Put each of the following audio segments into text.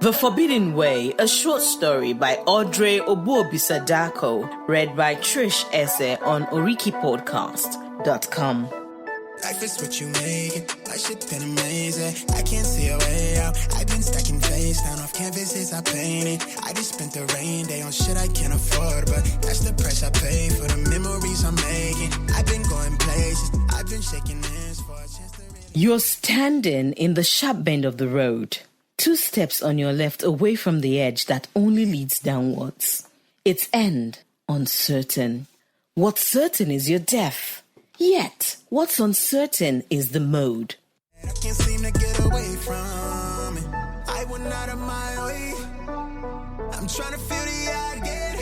The Forbidden Way, a short story by Audrey Obuobisa-Darko, read by Trish Esse on orikipodcast.com. Life is what you make it. My shit been amazing. I can't see a way out. I've been stacking face down off canvases I painted. I just spent the rain day on shit I can't afford, but that's the price I pay for the memories I'm making. I've been going places. I've been shaking hands for a chance to really... You're standing in the sharp bend of the road, 2 steps on your left away from the edge that only leads downwards. Its end uncertain. What's certain is your death. Yet, what's uncertain is the mode. I can't seem to get away from it. I went out of my way. I'm trying to feel the again.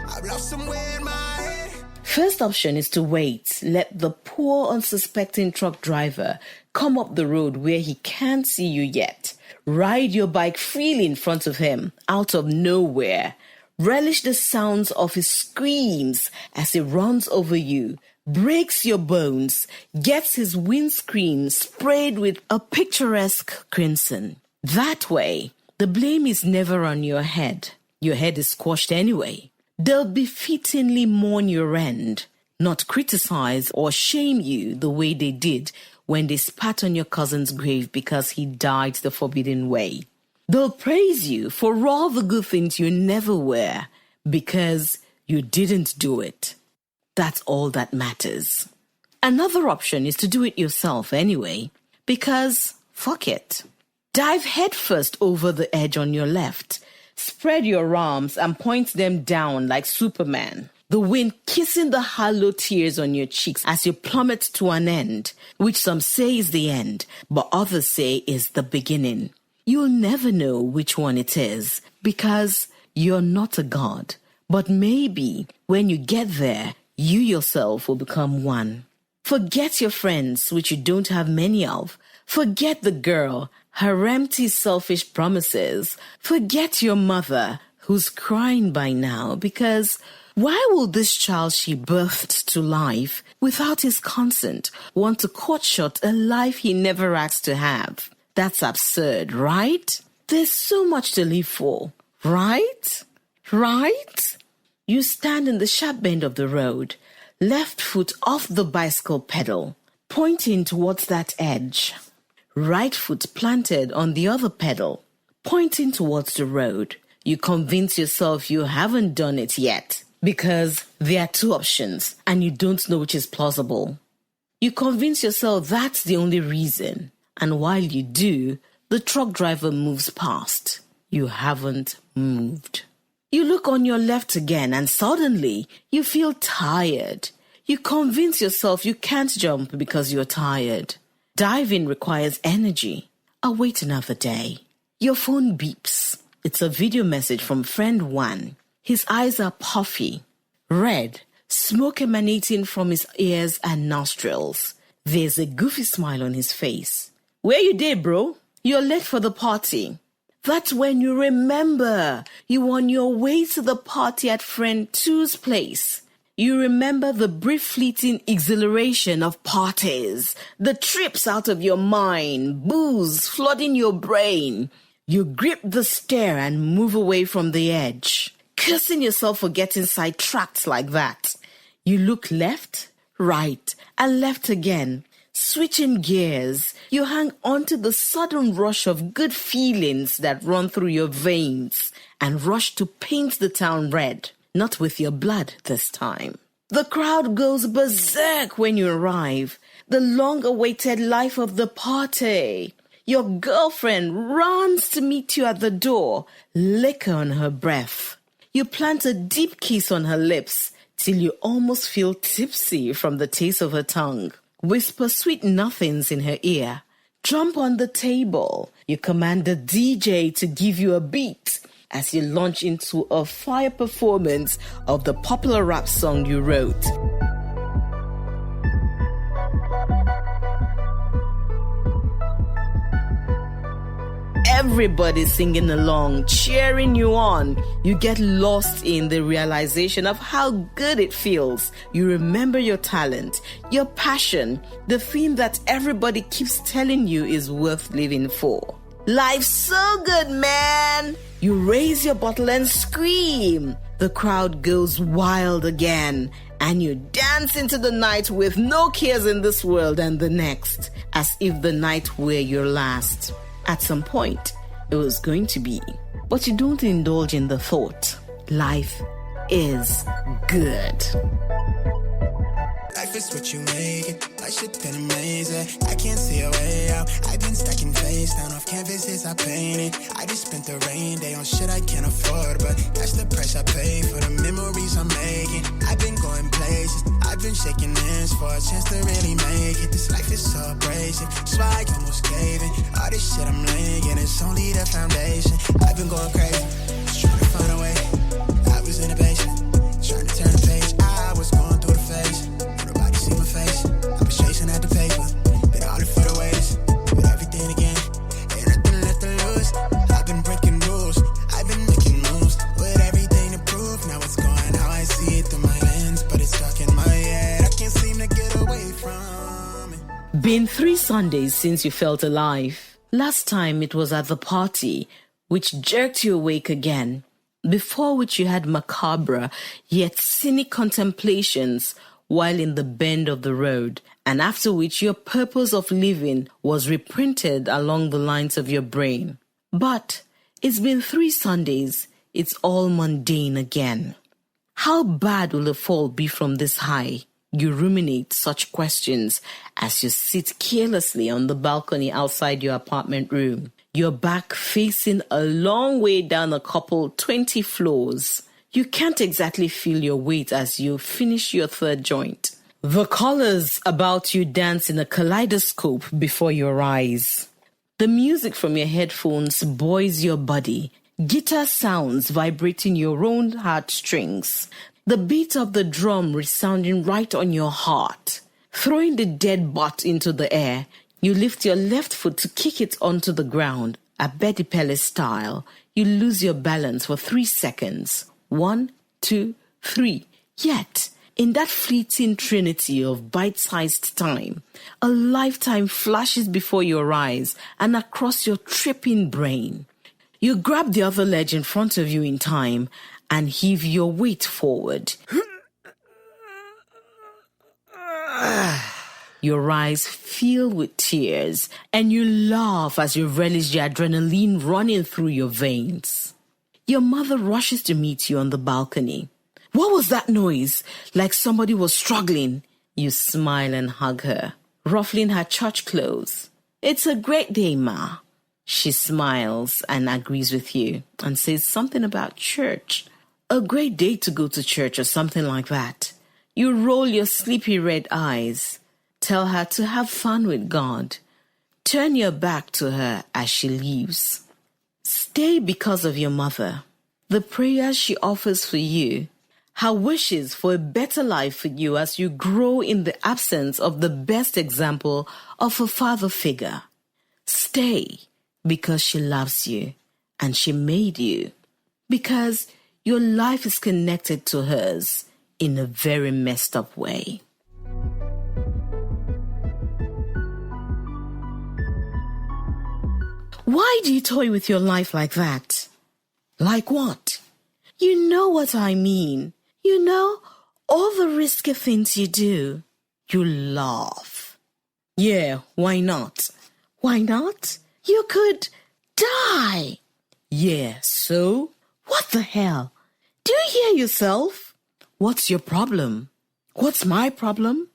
I've lost somewhere in my head. First option is to wait. Let the poor unsuspecting truck driver come up the road where he can't see you yet. Ride your bike freely in front of him, out of nowhere. Relish the sounds of his screams as he runs over you, breaks your bones, gets his windscreen sprayed with a picturesque crimson. That way, the blame is never on your head. Your head is squashed anyway. They'll befittingly mourn your end, not criticize or shame you the way they did when they spat on your cousin's grave because he died the forbidden way. They'll praise you for all the good things you never were because you didn't do it. That's all that matters. Another option is to do it yourself anyway, because fuck it. Dive headfirst over the edge on your left. Spread your arms and point them down like Superman. The wind kissing the hollow tears on your cheeks as you plummet to an end, which some say is the end, but others say is the beginning. You'll never know which one it is, because you're not a god. But maybe when you get there, you yourself will become one. Forget your friends, which you don't have many of. Forget the girl, her empty, selfish promises. Forget your mother, who's crying by now, because why will this child she birthed to life, without his consent, want to cut short a life he never asked to have? That's absurd, right? There's so much to live for, right? Right? You stand in the sharp bend of the road, left foot off the bicycle pedal, pointing towards that edge. Right foot planted on the other pedal, pointing towards the road. You convince yourself you haven't done it yet because there are 2 options and you don't know which is plausible. You convince yourself that's the only reason. And while you do, the truck driver moves past. You haven't moved. You look on your left again and suddenly you feel tired. You convince yourself you can't jump because you're tired. Diving requires energy. I'll wait another day. Your phone beeps. It's a video message from friend 1. His eyes are puffy, red, smoke emanating from his ears and nostrils. There's a goofy smile on his face. Where you dey, bro? You're late for the party. That's when you remember you were on your way to the party at friend 2's place. You remember the brief fleeting exhilaration of parties, the trips out of your mind, booze flooding your brain. You grip the stair and move away from the edge, cursing yourself for getting sidetracked like that. You look left, right, and left again. Switching gears, you hang on to the sudden rush of good feelings that run through your veins and rush to paint the town red, not with your blood this time. The crowd goes berserk when you arrive, the long-awaited life of the party. Your girlfriend runs to meet you at the door, liquor on her breath. You plant a deep kiss on her lips till you almost feel tipsy from the taste of her tongue. Whisper sweet nothings in her ear. Jump on the table. You command the DJ to give you a beat as you launch into a fire performance of the popular rap song you wrote. Everybody's singing along, cheering you on. You get lost in the realization of how good it feels. You remember your talent, your passion, the thing that everybody keeps telling you is worth living for. Life's so good, man. You raise your bottle and scream. The crowd goes wild again, and you dance into the night with no cares in this world and the next, as if the night were your last. At some point, it was going to be. But you don't indulge in the thought. Life is good. Life is what you make it. Life shit been amazing. I can't see a way out. I've been stacking face down off canvases I painted. I just spent the rain day on shit I can't afford, but that's the price I pay for the memories I'm making. I've been going places. I've been shaking hands for a chance to really make it. This life is so abrasive. So I almost gave in. All this shit I'm laying, it's only the foundation. I've been going crazy. Just trying to find a way. I was in the basement, trying to turn the page. I was going through the phase. Nobody see my face. I've been chasing at the paper. Been all in for the waiters. With everything again. Ain't nothing left to lose. I've been breaking rules. I've been making moves. With everything to prove. Now it's going how I see it through my lens. But it's stuck in my head. I can't seem to get away from it. Been 3 Sundays since you felt alive. Last time it was at the party, which jerked you awake again. Before which you had macabre yet cynic contemplations while in the bend of the road, and after which your purpose of living was reprinted along the lines of your brain. But it's been 3 Sundays, it's all mundane again. How bad will the fall be from this high? You ruminate such questions as you sit carelessly on the balcony outside your apartment room. Your back facing a long way down a couple 20 floors. You can't exactly feel your weight as you finish your 3rd joint. The colors about you dance in a kaleidoscope before your eyes. The music from your headphones buoys your body. Guitar sounds vibrating your own heartstrings. The beat of the drum resounding right on your heart. Throwing the dead butt into the air, you lift your left foot to kick it onto the ground, Abedi Pele style. You lose your balance for 3 seconds. 1, 2, 3. Yet, in that fleeting trinity of bite-sized time, a lifetime flashes before your eyes and across your tripping brain. You grab the other ledge in front of you in time and heave your weight forward. Your eyes fill with tears, and you laugh as you relish the adrenaline running through your veins. Your mother rushes to meet you on the balcony. What was that noise? Like somebody was struggling. You smile and hug her, ruffling her church clothes. It's a great day, Ma. She smiles and agrees with you and says something about church. A great day to go to church or something like that. You roll your sleepy red eyes. Tell her to have fun with God. Turn your back to her as she leaves. Stay because of your mother. The prayers she offers for you. Her wishes for a better life for you as you grow in the absence of the best example of a father figure. Stay because she loves you and she made you. Because your life is connected to hers in a very messed up way. Why do you toy with your life like that? Like what? You know what I mean. You know, all the risky things you do. You laugh. Yeah, why not? Why not? You could die. Yeah, so? What the hell? Do you hear yourself? What's your problem? What's my problem?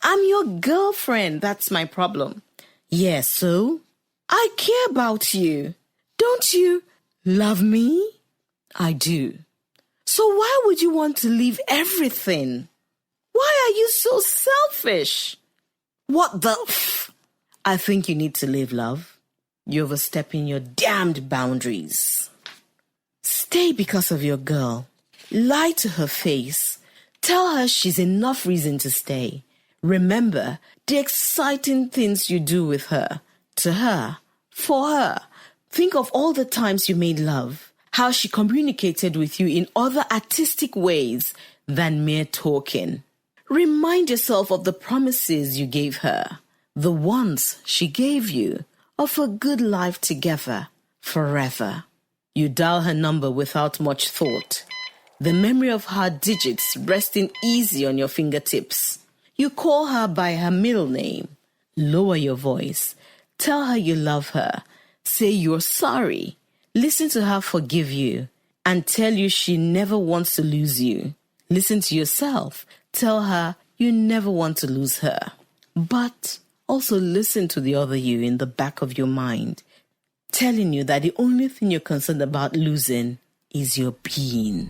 I'm your girlfriend, that's my problem. Yeah, so? I care about you. Don't you love me? I do. So why would you want to leave everything? Why are you so selfish? What the f? I think you need to live, love. You're overstepping your damned boundaries. Stay because of your girl. Lie to her face. Tell her she's enough reason to stay. Remember the exciting things you do with her. To her, for her. Think of all the times you made love, how she communicated with you in other artistic ways than mere talking. Remind yourself of the promises you gave her, the ones she gave you, of a good life together forever. You dial her number without much thought, the memory of her digits resting easy on your fingertips. You call her by her middle name. Lower your voice. Tell her you love her. Say you're sorry. Listen to her forgive you and tell you she never wants to lose you. Listen to yourself. Tell her you never want to lose her. But also listen to the other you in the back of your mind, telling you that the only thing you're concerned about losing is your being.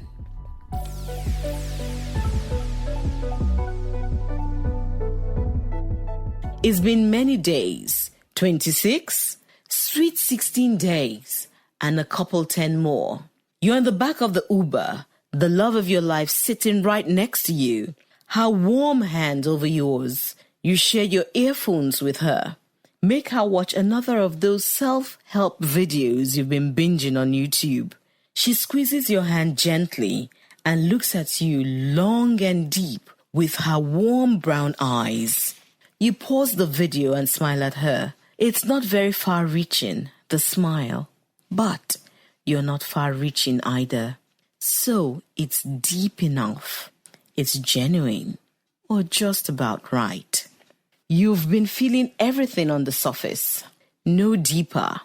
It's been many days, 26, sweet 16 days, and a couple 10 more. You're in the back of the Uber, the love of your life sitting right next to you, her warm hand over yours. You share your earphones with her. Make her watch another of those self-help videos you've been binging on YouTube. She squeezes your hand gently and looks at you long and deep with her warm brown eyes. You pause the video and smile at her. It's not very far-reaching, the smile, but you're not far-reaching either. So it's deep enough. It's genuine, or just about right. You've been feeling everything on the surface, no deeper,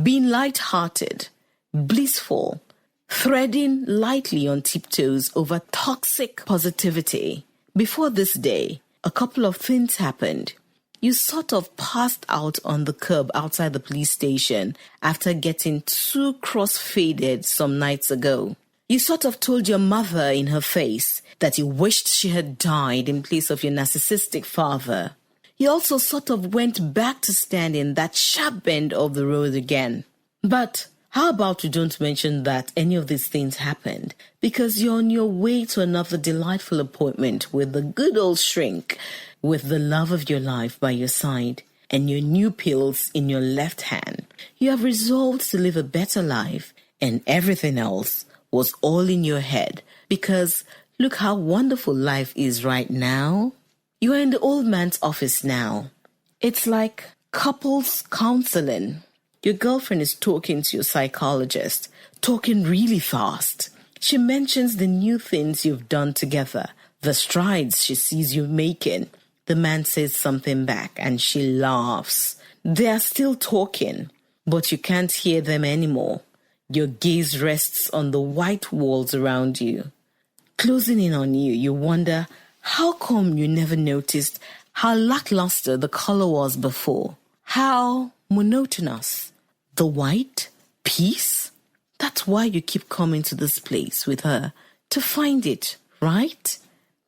being light-hearted, blissful, threading lightly on tiptoes over toxic positivity. Before this day, a couple of things happened. You sort of passed out on the curb outside the police station after getting too cross-faded some nights ago. You sort of told your mother in her face that you wished she had died in place of your narcissistic father. You also sort of went back to stand in that sharp bend of the road again. But how about we don't mention that any of these things happened, because you're on your way to another delightful appointment with the good old shrink, with the love of your life by your side and your new pills in your left hand. You have resolved to live a better life, and everything else was all in your head, because look how wonderful life is right now. You are in the old man's office now. It's like couples counseling. Your girlfriend is talking to your psychologist, talking really fast. She mentions the new things you've done together, the strides she sees you making. The man says something back and she laughs. They are still talking, but you can't hear them anymore. Your gaze rests on the white walls around you. Closing in on you, you wonder, how come you never noticed how lackluster the color was before? How monotonous. The white? Peace? That's why you keep coming to this place with her, to find it, right?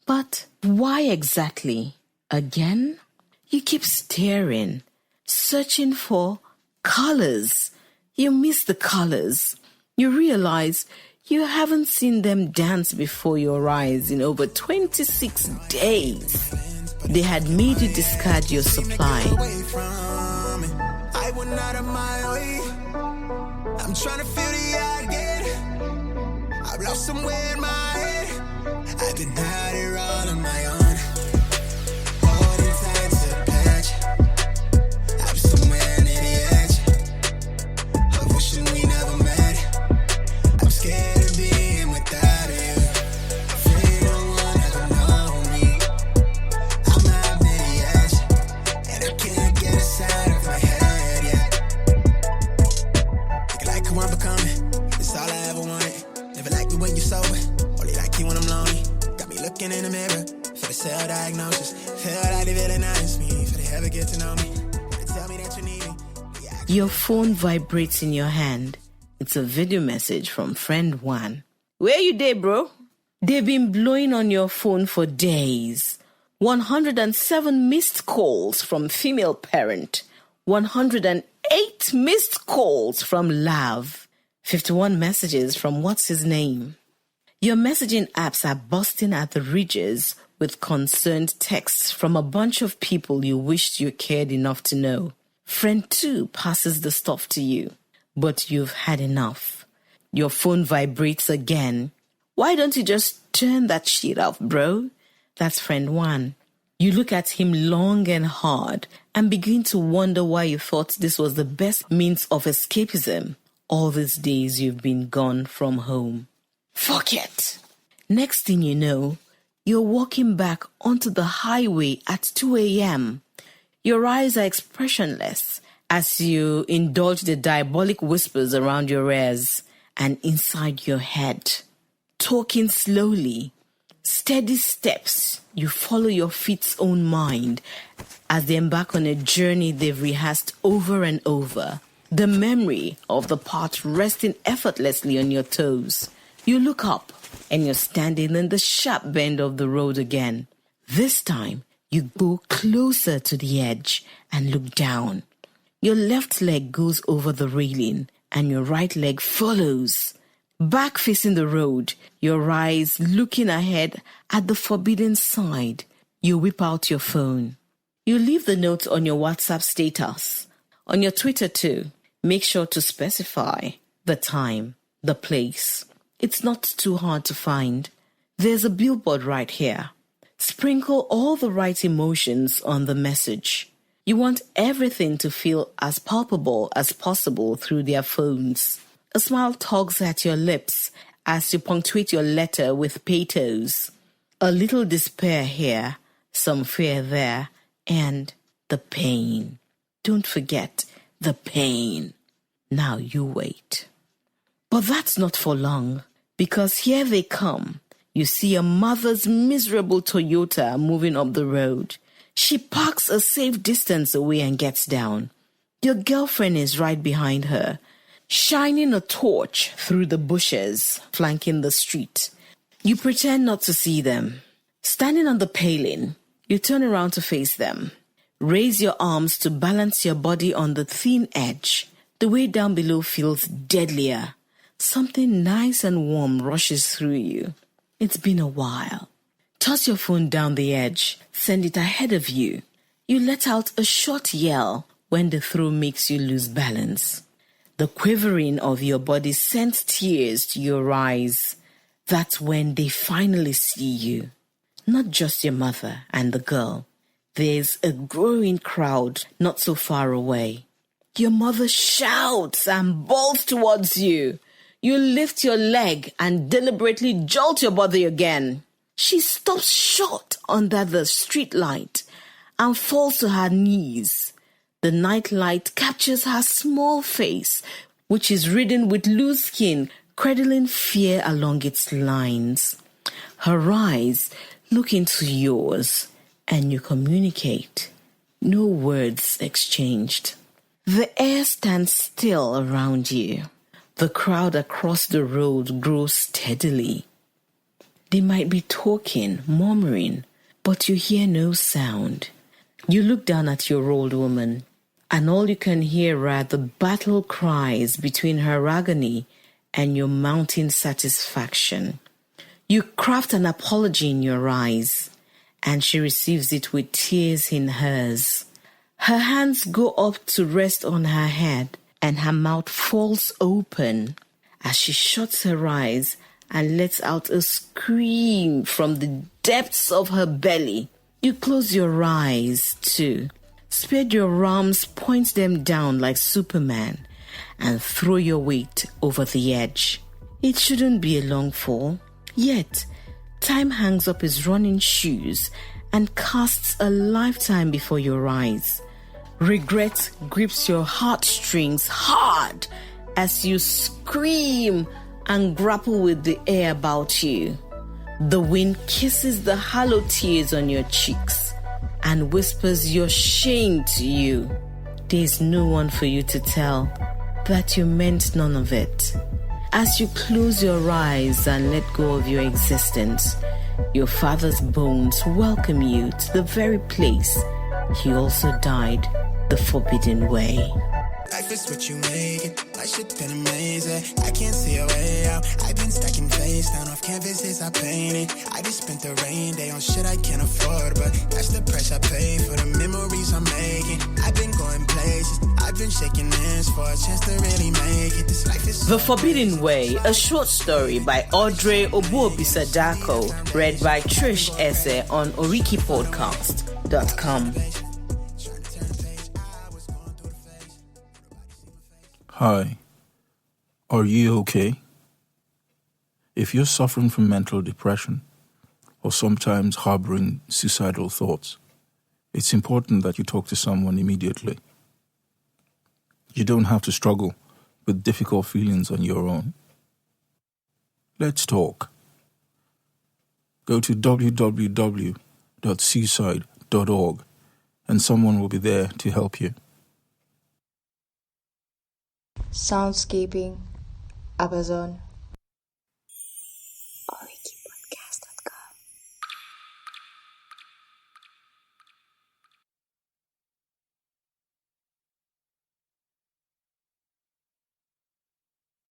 But why exactly? Again? You keep staring, searching for colors. You miss the colors. You realize you haven't seen them dance before your eyes in over 26 days. They had made you discard your supply. I went out of my way. I'm trying to feel the I get. I've lost somewhere in my head. I've been out here all on my own. Holding tight to the patch. I'm somewhere near the edge of wishing we never met. I'm scared of being without you. Afraid no one ever know me. I'm out near the edge, and I can't get aside of my head yet. Think like who I'm becoming. It's all I ever wanted. Never like you when you're sober. Only like you when I'm lonely. Got me looking in the mirror for the self-diagnosis. Feel like they villainize me if they ever get to know me. They tell me that you need me. Your phone vibrates in your hand. It's a video message from friend one. Where you dey, bro? They've been blowing on your phone for days. 107 missed calls from female parent. 108 missed calls from Lav. 51 messages from what's his name. Your messaging apps are busting at the ridges with concerned texts from a bunch of people you wished you cared enough to know. Friend 2 passes the stuff to you, but you've had enough. Your phone vibrates again. Why don't you just turn that shit off, bro? That's friend 1. You look at him long and hard and begin to wonder why you thought this was the best means of escapism all these days you've been gone from home. Forget! Next thing you know, you're walking back onto the highway at 2 a.m. Your eyes are expressionless as you indulge the diabolic whispers around your ears and inside your head. Talking slowly, steady steps, you follow your feet's own mind as they embark on a journey they've rehearsed over and over. The memory of the path resting effortlessly on your toes. You look up and you're standing in the sharp bend of the road again. This time, you go closer to the edge and look down. Your left leg goes over the railing and your right leg follows. Back facing the road, your eyes looking ahead at the forbidden side. You whip out your phone. You leave the note on your WhatsApp status. On your Twitter too. Make sure to specify the time, the place. It's not too hard to find. There's a billboard right here. Sprinkle all the right emotions on the message. You want everything to feel as palpable as possible through their phones. A smile tugs at your lips as you punctuate your letter with pathos. A little despair here, some fear there, and the pain. Don't forget the pain. Now you wait. But that's not for long, because here they come. You see a mother's miserable Toyota moving up the road. She parks a safe distance away and gets down. Your girlfriend is right behind her, shining a torch through the bushes flanking the street. You pretend not to see them. Standing on the paling, you turn around to face them. Raise your arms to balance your body on the thin edge. The way down below feels deadlier. Something nice and warm rushes through you. It's been a while. Toss your phone down the edge. Send it ahead of you. You let out a short yell when the throw makes you lose balance. The quivering of your body sends tears to your eyes. That's when they finally see you. Not just your mother and the girl. There's a growing crowd not so far away. Your mother shouts and bawls towards you. You lift your leg and deliberately jolt your body again. She stops short under the street light and falls to her knees. The night light captures her small face, which is ridden with loose skin, cradling fear along its lines. Her eyes look into yours, and you communicate. No words exchanged. The air stands still around you. The crowd across the road grows steadily. They might be talking, murmuring, but you hear no sound. You look down at your old woman, and all you can hear are the battle cries between her agony and your mounting satisfaction. You craft an apology in your eyes, and she receives it with tears in hers. Her hands go up to rest on her head, and her mouth falls open as she shuts her eyes and lets out a scream from the depths of her belly. You close your eyes, too. Spread your arms, point them down like Superman, and throw your weight over the edge. It shouldn't be a long fall. Yet, time hangs up his running shoes and casts a lifetime before your eyes. Regret grips your heartstrings hard as you scream and grapple with the air about you. The wind kisses the hollow tears on your cheeks and whispers your shame to you. There's no one for you to tell that you meant none of it. As you close your eyes and let go of your existence, your father's bones welcome you to the very place he also died the forbidden way. Life is what you make it. Life shit been amazing. I can't see a way out. I've been stacking face down off canvases I painted. I just spent the rain day on shit I can't afford, but that's the price I pay for the memories I'm making. I've been going places. I've been shaking hands for a chance to really make it. This life is The Forbidden Way, a short story by Audrey Obuobisa-Darko, read by Trish Esse on Oriki Podcast. seaside.com. Hi, are you okay? If you're suffering from mental depression or sometimes harboring suicidal thoughts, it's important that you talk to someone immediately. You don't have to struggle with difficult feelings on your own. Let's talk. Go to www.seaside.org and someone will be there to help you. Soundscaping, Amazon.